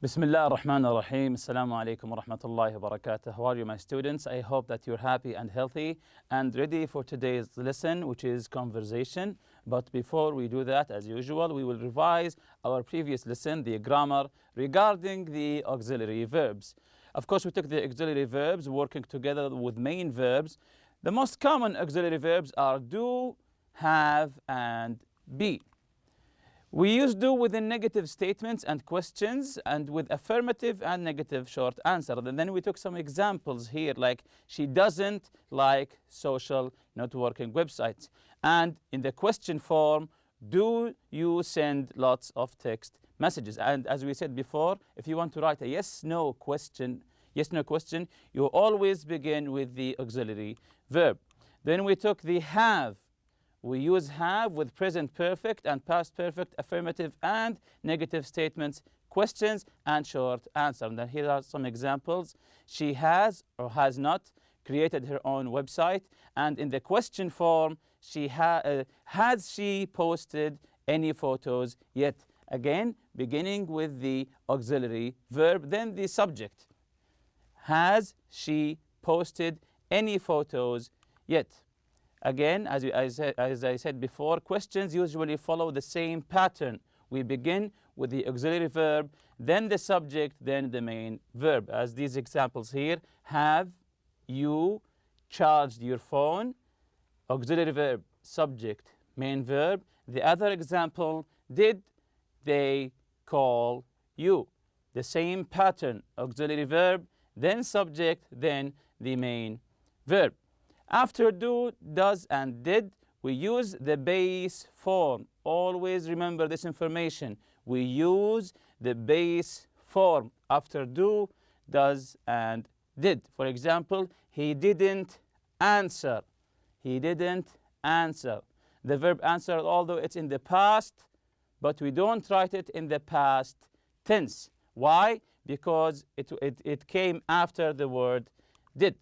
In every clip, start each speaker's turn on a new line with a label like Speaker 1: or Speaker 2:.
Speaker 1: Bismillah ar-Rahman ar-Rahim. Assalamu alaikum wa rahmatullahi wa barakatuh. How are you, my students? I hope that you're happy and healthy and ready for today's lesson, which is conversation. But before we do that, as usual, we will revise our previous lesson, the grammar, regarding the auxiliary verbs. Of course, we took the auxiliary verbs working together with main verbs. The most common auxiliary verbs are do, have, and be. We use do within negative statements and questions and with affirmative and negative short answer. And then we took some examples here, like she doesn't like social networking websites. And in the question form, do you send lots of text messages? And as we said before, if you want to write a yes-no question, you always begin with the auxiliary verb. Then we took the have. We use have with present perfect and past perfect, affirmative and negative statements, questions and short answer. And then here are some examples. She has or has not created her own website. And in the question form, has she posted any photos yet? Again, beginning with the auxiliary verb, then the subject. Has she posted any photos yet? Again, as I said before, questions usually follow the same pattern. We begin with the auxiliary verb, then the subject, then the main verb. As these examples here, have you charged your phone? Auxiliary verb, subject, main verb. The other example, did they call you? The same pattern, auxiliary verb, then subject, then the main verb. After do, does, and did, we use the base form. Always remember this information. We use the base form after do, does, and did. For example, he didn't answer. He didn't answer. The verb answer, although it's in the past, but we don't write it in the past tense. Why? Because it came after the word did.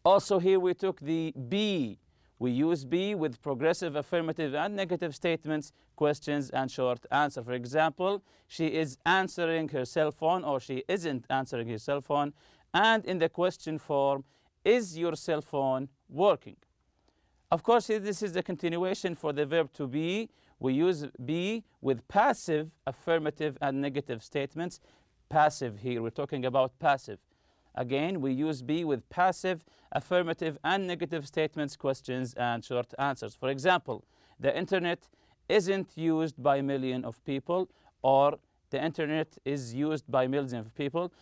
Speaker 1: Also here we took the be. We use be with progressive affirmative and negative statements, questions, and short answer. For example, she is answering her cell phone or she isn't answering her cell phone. And in the question form, is your cell phone working? Of course, this is the continuation for the verb to be. We use be with passive affirmative and negative statements. Passive here, we're talking about passive. Again, we use be with passive, affirmative, and negative statements, questions, and short answers. For example, the internet isn't used by millions of people, or the internet is used by millions of people.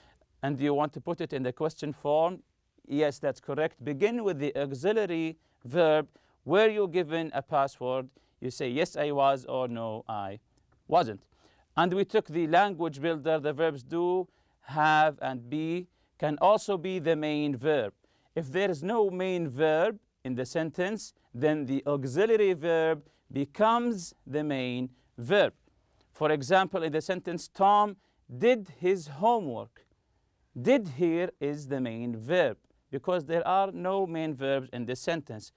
Speaker 1: And you want to put it in the question form? Yes, that's correct. Begin with the auxiliary verb. Were you given a password? You say, yes, I was, or no, I wasn't. And we took the language builder. The verbs do, have, and be can also be the main verb. If there is no main verb in the sentence, then the auxiliary verb becomes the main verb. For example, in the sentence, Tom did his homework. Did here is the main verb because there are no main verbs in this sentence.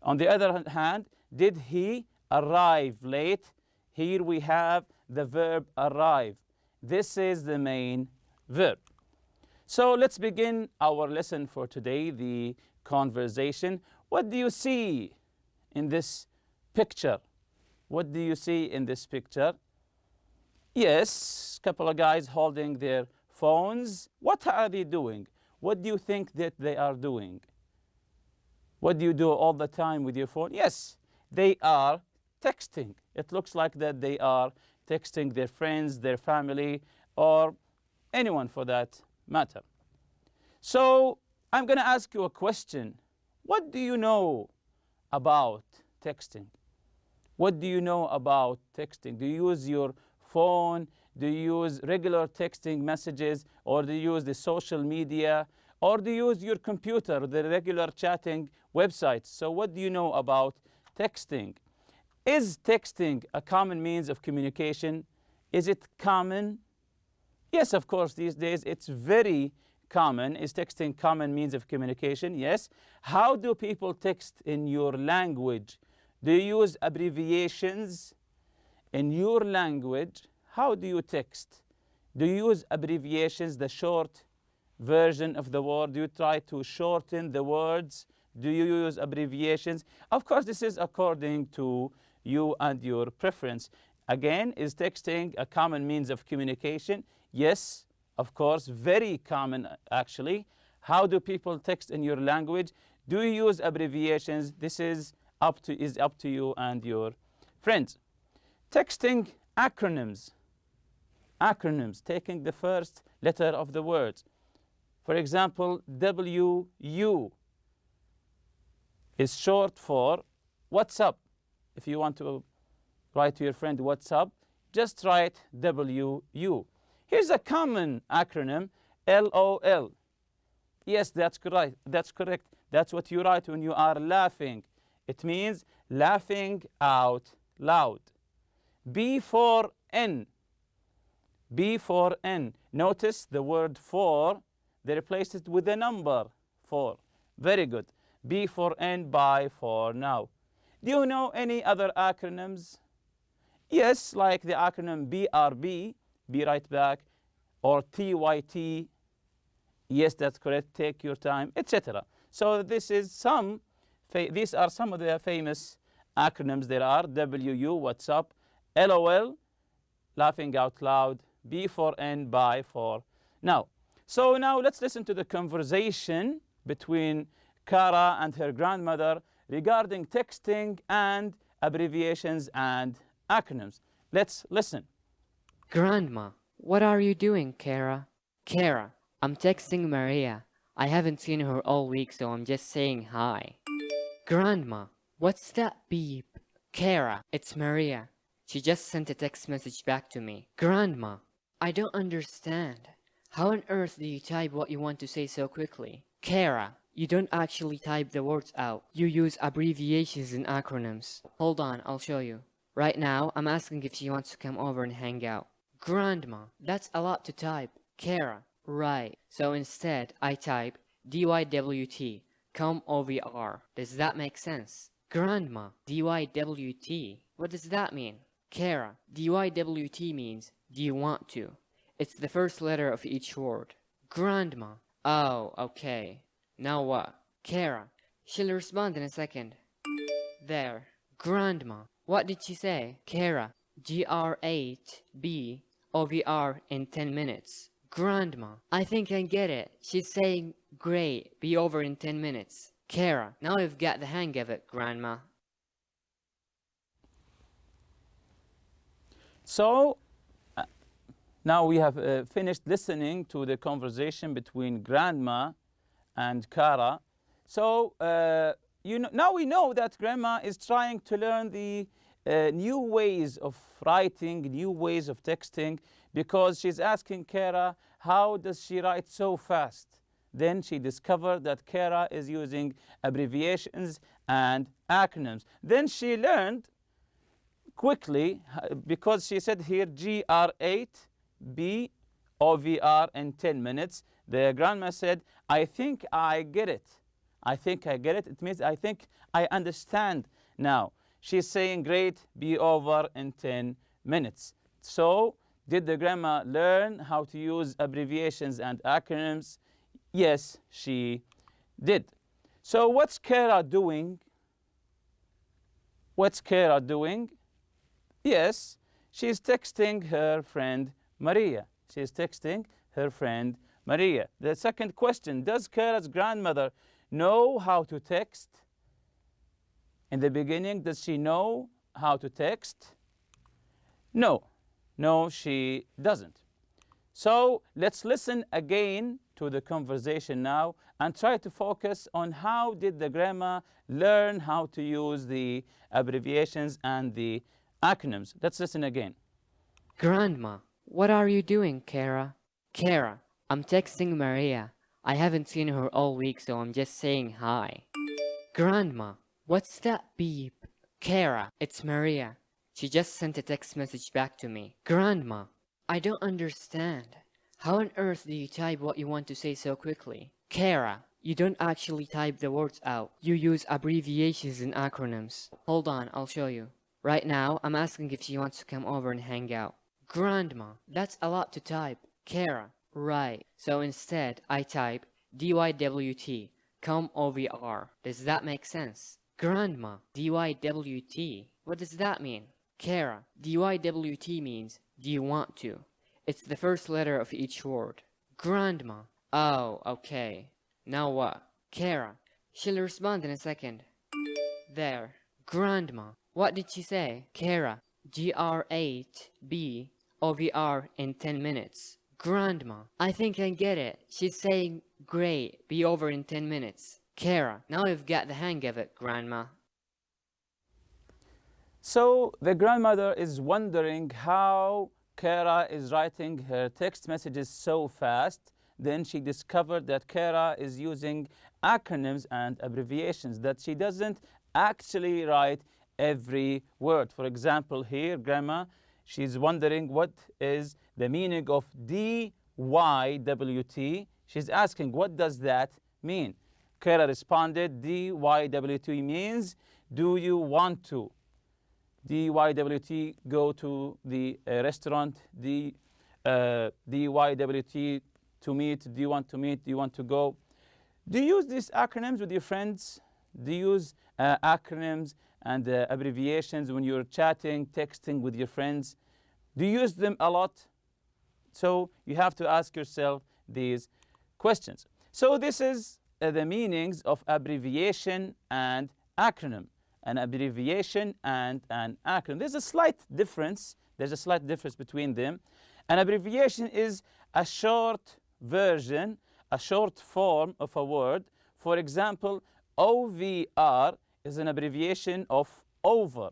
Speaker 1: On the other hand, did he arrive late? Here we have the verb arrive. This is the main verb. So let's begin our lesson for today, the conversation. What do you see in this picture? What do you see in this picture? Yes, a couple of guys holding their phones. What are they doing? What do you think that they are doing? What do you do all the time with your phone? Yes, they are texting. It looks like that they are texting their friends, their family, or anyone for that matter. So I'm going to ask you a question. What do you know about texting? What do you know about texting? Do you use your phone? Do you use regular texting messages? Or do you use the social media? Or do you use your computer, the regular chatting websites? So what do you know about texting? Is texting a common means of communication? Is it common? Yes, of course, these days it's very common. Is texting common means of communication? Yes. How do people text in your language? Do you use abbreviations in your language? How do you text? Do you use abbreviations, the short version of the word? Do you try to shorten the words? Do you use abbreviations? Of course, this is according to you and your preference. Again, is texting a common means of communication? Yes, of course, very common actually. How do people text in your language? Do you use abbreviations? This is up to you and your friends. Texting acronyms. Acronyms, taking the first letter of the words. For example, WU is short for what's up. If you want to write to your friend what's up, just write WU. Here's a common acronym, LOL. Yes, that's correct. That's what you write when you are laughing. It means laughing out loud. B for N. B for N. Notice the word for, they replaced it with the number 4. Very good. B for N, by for now. Do you know any other acronyms? Yes, like the acronym BRB, be right back, or TYT. Yes, that's correct. Take your time, etc. So these are some of the famous acronyms there are. WU, what's up? LOL, laughing out loud. B for N, by for now. So now let's listen to the conversation between Kara and her grandmother regarding texting and abbreviations and acronyms. Let's listen.
Speaker 2: Grandma, what are you doing, Kara? Kara, I'm texting Maria. I haven't seen her all week, so I'm just saying hi. Grandma, what's that beep? Kara, it's Maria. She just sent a text message back to me. Grandma, I don't understand. How on earth do you type what you want to say so quickly? Kara, you don't actually type the words out. You use abbreviations and acronyms. Hold on, I'll show you. Right now, I'm asking if she wants to come over and hang out. Grandma, that's a lot to type. Kara, right. So instead, I type DYWT, come OVR. Does that make sense? Grandma, DYWT, what does that mean? Kara, DYWT means do you want to? It's the first letter of each word. Grandma, oh, okay. Now what? Kara, she'll respond in a second. There. Grandma, what did she say? Kara, GR8B OVR in 10 minutes. Grandma, I think I get it. She's saying, great, be over in 10 minutes. Kara, now you've got the hang of it, Grandma.
Speaker 1: So, now we have finished listening to the conversation between Grandma and Kara. So, now we know that Grandma is trying to learn the new ways of writing, new ways of texting, because she's asking Kara, how does she write so fast? Then she discovered that Kara is using abbreviations and acronyms. Then she learned quickly, because she said here GR8B OVR in 10 minutes. The grandma said, I think I get it. I think I get it. It means I think I understand now. She's saying, great, be over in 10 minutes. So, did the grandma learn how to use abbreviations and acronyms? Yes, she did. So, what's Kara doing? What's Kara doing? Yes, she's texting her friend Maria. She's texting her friend Maria. The second question, does Kara's grandmother know how to text? In the beginning, does she know how to text? No. No, she doesn't. So let's listen again to the conversation now and try to focus on how did the grandma learn how to use the abbreviations and the acronyms. Let's listen again.
Speaker 2: Grandma, what are you doing, Kara? Kara, I'm texting Maria. I haven't seen her all week, so I'm just saying hi. Grandma, what's that beep? Kara, it's Maria. She just sent a text message back to me. Grandma, I don't understand. How on earth do you type what you want to say so quickly? Kara, you don't actually type the words out. You use abbreviations and acronyms. Hold on, I'll show you. Right now, I'm asking if she wants to come over and hang out. Grandma, that's a lot to type. Kara, right. So instead, I type DYWT, come OVR. Does that make sense? Grandma, DYWT. What does that mean? Kara, DYWT means do you want to? It's the first letter of each word. Grandma. Oh, okay. Now what? Kara, she'll respond in a second. There. Grandma. What did she say? Kara, GR8B OVR in 10 minutes. Grandma, I think I get it. She's saying, great, be over in 10 minutes. Kara, now you've got the hang of it, Grandma.
Speaker 1: So the grandmother is wondering how Kara is writing her text messages so fast. Then she discovered that Kara is using acronyms and abbreviations, that she doesn't actually write every word. For example, here, Grandma, she's wondering what is the meaning of DYWT. She's asking, what does that mean? Kara responded, DYWT means, do you want to? DYWT, go to the restaurant. DYWT, to meet. Do you want to meet? Do you want to go? Do you use these acronyms with your friends? Do you use acronyms and abbreviations when you're chatting, texting with your friends? Do you use them a lot? So you have to ask yourself these questions. So this is the meanings of abbreviation and acronym. An abbreviation and an acronym. There's a slight difference. There's a slight difference between them. An abbreviation is a short version, a short form of a word. For example, OVR is an abbreviation of over.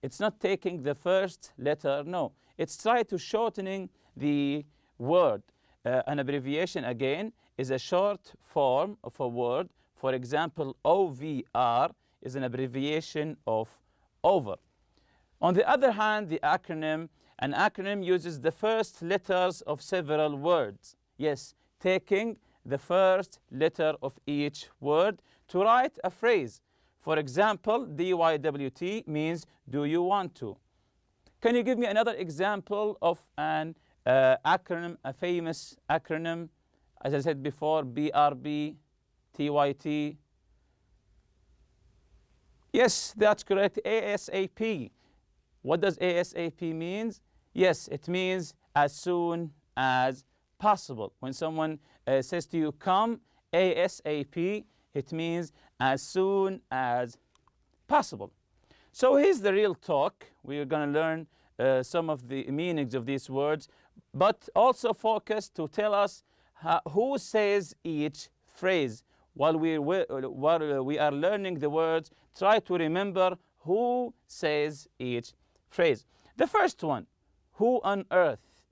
Speaker 1: It's not taking the first letter, no. It's trying to shortening the word. An abbreviation, again, is a short form of a word. For example, OVR is an abbreviation of over. On the other hand, the acronym, an acronym uses the first letters of several words. Yes, taking the first letter of each word to write a phrase. For example, DYWT means do you want to? Can you give me another example of an acronym, a famous acronym? As I said before, BRB, TYT. Yes, that's correct, ASAP. What does ASAP means? Yes, it means as soon as possible. When someone says to you, come ASAP, it means as soon as possible. So here's the real talk. We're going to learn some of the meanings of these words, but also focus to tell us who says each phrase. While we are learning the words, try to remember who says each phrase. The first one, who on earth?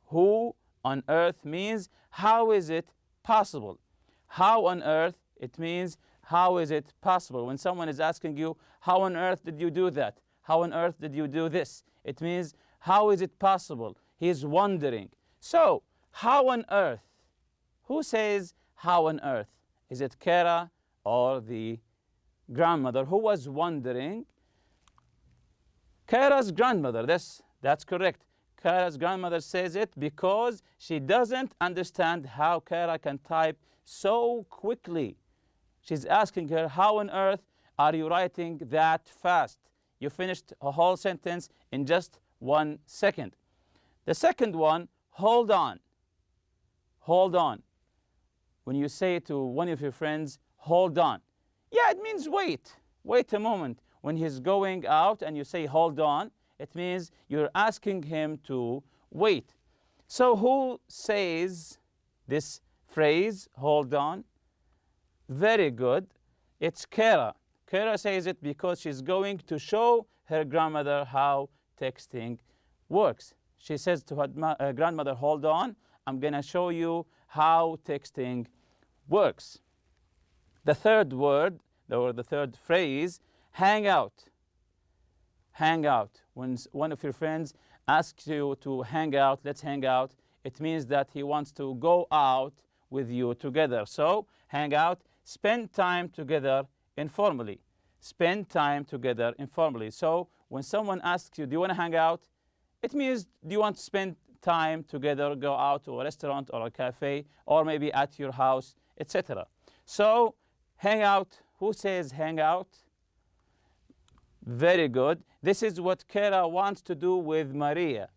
Speaker 1: Who on earth means how is it possible? How on earth, it means how is it possible? When someone is asking you, how on earth did you do that? How on earth did you do this? It means how is it possible? He's wondering. So, how on earth? Who says how on earth? Is it Kara or the grandmother who was wondering? Kara's grandmother, that's correct. Kara's grandmother says it because she doesn't understand how Kara can type so quickly. She's asking her, how on earth are you writing that fast? You finished a whole sentence in just 1 second. The second one, hold on. Hold on. When you say to one of your friends, hold on. Yeah, it means wait. Wait a moment. When he's going out and you say hold on, it means you're asking him to wait. So who says this phrase, hold on? Very good. It's Kara. Kara says it because she's going to show her grandmother how texting works. She says to her grandmother, hold on, I'm going to show you how texting works. The third word, or the third phrase, hang out. Hang out. When one of your friends asks you to hang out, let's hang out, it means that he wants to go out with you together. So, hang out, spend time together informally. Spend time together informally. So, when someone asks you, do you want to hang out? it means do you want to spend time together, go out to a restaurant or a cafe, or maybe at your house, etc. So hang out. Who says hang out? Very good. This is what Kara wants to do with Maria.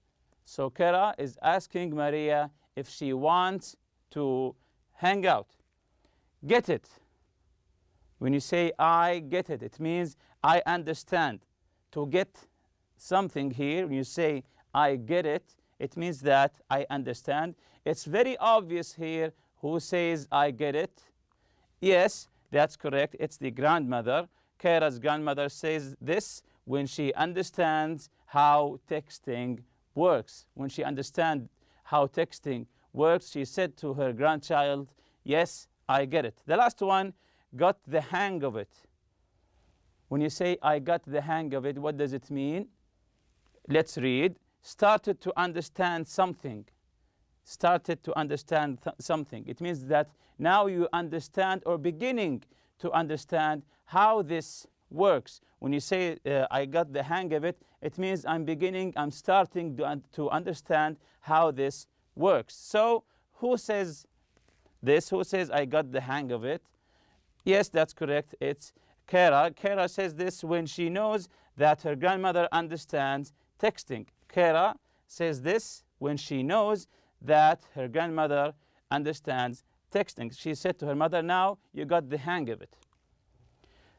Speaker 1: So Kara is asking Maria if she wants to hang out. Get it. When you say I get it, it means I understand. To get something here, when you say I get it, it means that I understand. It's very obvious here who says I get it. Yes, that's correct. It's the grandmother. Kara's grandmother says this when she understands how texting works. When she understands how texting works, she said to her grandchild, yes, I get it. The last one, got the hang of it. When you say I got the hang of it, what does it mean? Let's read. Started to understand something. Started to understand something. It means that now you understand or beginning to understand how this works. When you say I got the hang of it, it means I'm starting to understand how this works. So who says this? Who says I got the hang of it? Yes, that's correct. It's Kara. Kara says this when she knows that her grandmother understands texting. Kara says this when she knows that her grandmother understands texting. She said to her mother, now you got the hang of it.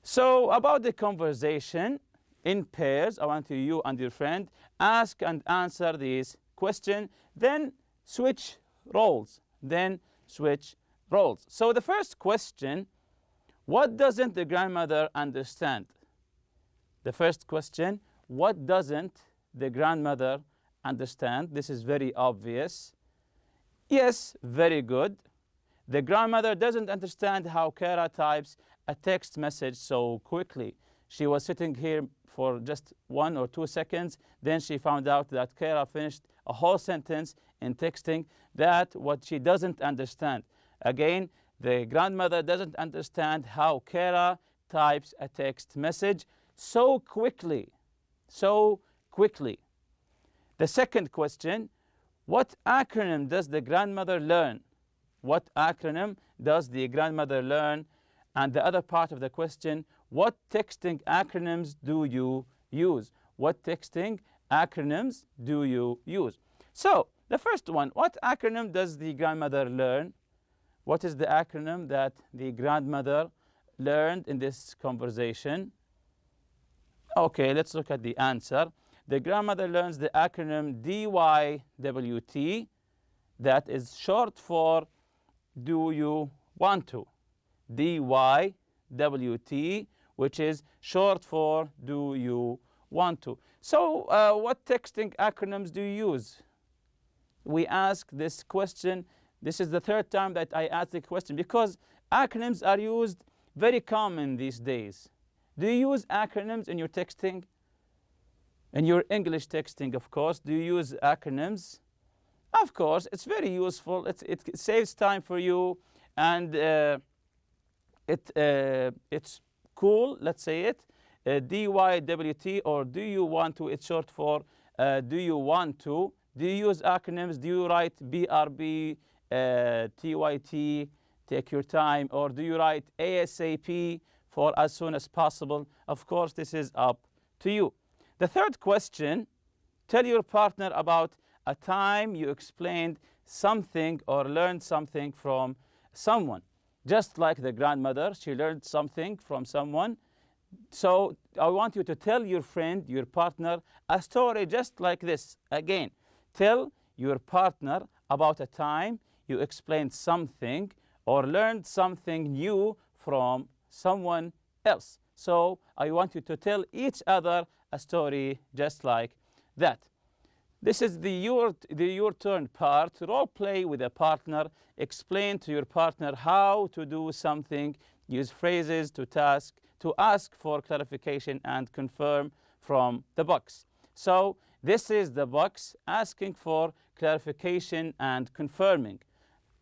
Speaker 1: So about the conversation in pairs, I want you and your friend ask and answer these questions, then switch roles. So the first question, what doesn't the grandmother understand? The first question, what doesn't the grandmother understand? This is very obvious. Yes, very good. The grandmother doesn't understand how Kara types a text message so quickly. She was sitting here for just 1 or 2 seconds. Then she found out that Kara finished a whole sentence in texting. That what she doesn't understand. Again, the grandmother doesn't understand how Kara types a text message so quickly. The second question, what acronym does the grandmother learn? What acronym does the grandmother learn? And the other part of the question, what texting acronyms do you use? What texting acronyms do you use? So the first one, what acronym does the grandmother learn? What is the acronym that the grandmother learned in this conversation? Okay, let's look at the answer. The grandmother learns the acronym DYWT, that is short for do you want to. DYWT, which is short for do you want to. So what texting acronyms do you use? We ask this question. This is the third time that I ask the question because acronyms are used very common these days. Do you use acronyms in your texting? In your English texting, of course. Do you use acronyms? Of course, it's very useful. It saves time for you, and it's cool, let's say it. DYWT, or do you want to, it's short for do you want to. Do you use acronyms? Do you write BRB, TYT, take your time, or do you write ASAP for as soon as possible? Of course, this is up to you. The third question, tell your partner about a time you explained something or learned something from someone. Just like the grandmother, she learned something from someone. So I want you to tell your friend, your partner, a story just like this. Again, tell your partner about a time you explained something or learned something new from someone else. So I want you to tell each other a story just like that. This is the your turn part. Role play with a partner. Explain to your partner how to do something. Use phrases to ask for clarification and confirm from the box. So this is the box asking for clarification and confirming.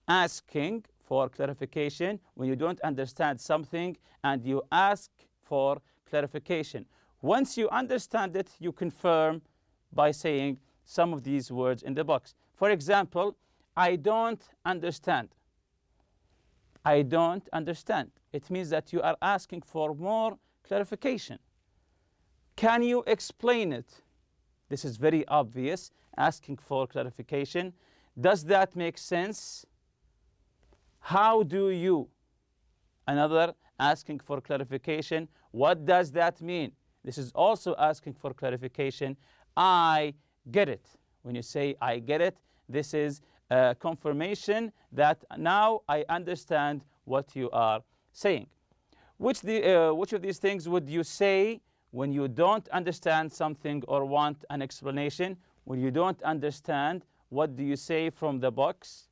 Speaker 1: Asking for clarification when you don't understand something and you ask for clarification. Once you understand it, you confirm by saying some of these words in the box. For example, I don't understand. I don't understand. It means that you are asking for more clarification. Can you explain it? This is very obvious, asking for clarification. Does that make sense? How do you? Another, asking for clarification. What does that mean? This is also asking for clarification. I get it. When you say I get it, this is a confirmation that now I understand what you are saying. Which of these things would you say when you don't understand something or want an explanation? When you don't understand, what do you say from the box?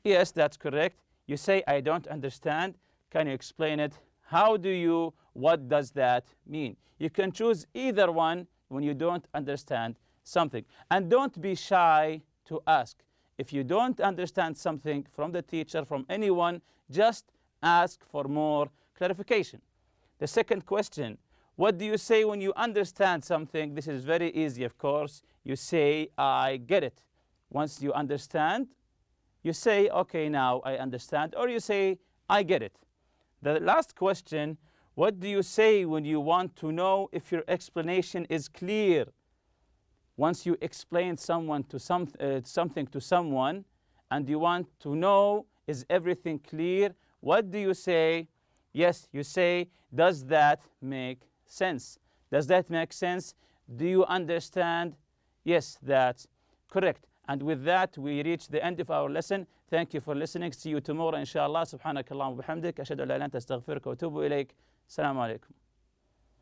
Speaker 1: Yes, that's correct. You say, I don't understand. Can you explain it? How do you? What does that mean? You can choose either one when you don't understand something. And don't be shy to ask. If you don't understand something from the teacher, from anyone, just ask for more clarification. The second question, what do you say when you understand something? This is very easy, of course. You say, I get it. Once you understand, you say, okay, now I understand, or you say, I get it. The last question, what do you say when you want to know if your explanation is clear? Once you explain something to someone and you want to know, is everything clear? What do you say? Yes, you say, does that make sense? Does that make sense? Do you understand? Yes, that's correct. And with that, we reach the end of our lesson. Thank you for listening. See you tomorrow, inshallah. Subhanakallahumma wa bihamdik. Ashhadu an la ilaha illa anta astaghfiruka wa atubu ilayk. Assalamu alaikum.